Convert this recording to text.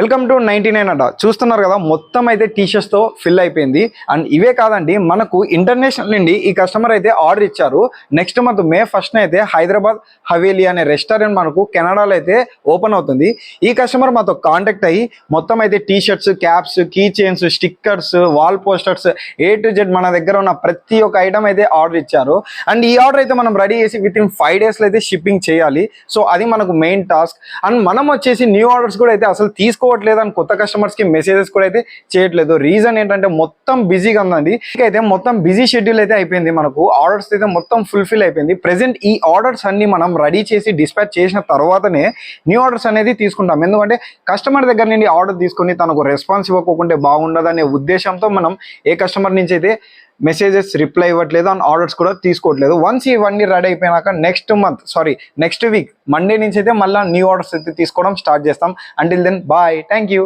Welcome to 99 అడ్డా. చూస్తున్నారు కదా, మొత్తం అయితే టీషర్ట్స్ తో ఫిల్ అయిపోయింది. అండ్ ఇవే కాదండి, మనకు ఇంటర్నేషనల్ నుండి ఈ కస్టమర్ అయితే ఆర్డర్ ఇచ్చారు. నెక్స్ట్ మంత్ May 1st అయితే హైదరాబాద్ హవేలీ అనే రెస్టారెంట్ మనకు కెనడాలో అయితే ఓపెన్ అవుతుంది. ఈ కస్టమర్ మాతో కాంటాక్ట్ అయ్యి మొత్తం అయితే T shirts, caps, key chains, stickers, wall posters A to Z మన దగ్గర ఉన్న ప్రతి ఒక్క ఐటమ్ అయితే ఆర్డర్ ఇచ్చారు. అండ్ ఈ ఆర్డర్ అయితే మనం రెడీ చేసి విత్ ఇన్ 5 days అయితే షిప్పింగ్ చేయాలి. సో అది మనకు మెయిన్ టాస్క్. అండ్ మనం వచ్చేసి న్యూ ఆర్డర్స్ కూడా అయితే అసలు తీసుకోవట్లేదు అని కొత్త కస్టమర్స్ కి మెసేజెస్ కూడా అయితే చేయట్లేదు. రీజన్ ఏంటంటే మొత్తం బిజీగా ఉందండి. అయితే మొత్తం బిజీ షెడ్యూల్ అయితే అయిపోయింది. మనకు ఆర్డర్స్ అయితే మొత్తం ఫుల్ఫిల్ అయిపోయింది. ప్రెసెంట్ ఈ ఆర్డర్స్ అన్ని మనం రెడీ చేసి డిస్పాచ్ చేసిన తర్వాతనే న్యూ ఆర్డర్స్ అనేది తీసుకుంటాం. ఎందుకంటే కస్టమర్ దగ్గర నుండి ఆర్డర్ తీసుకొని తనకు రెస్పాన్స్ ఇవ్వకుంటే బాగుండదనే ఉద్దేశంతో మనం ఏ కస్టమర్ నుంచి అయితే మెసేజెస్ రిప్లై ఇవ్వట్లేదు అండ్ ఆర్డర్స్ కూడా తీసుకోవట్లేదు. వన్స్ ఇవన్నీ రెడీ అయిపోయినాక నెక్స్ట్ వీక్ మండే నుంచి అయితే మళ్ళీ న్యూ ఆర్డర్స్ అయితే తీసుకోవడం స్టార్ట్ చేస్తాం. Until then bye, thank you.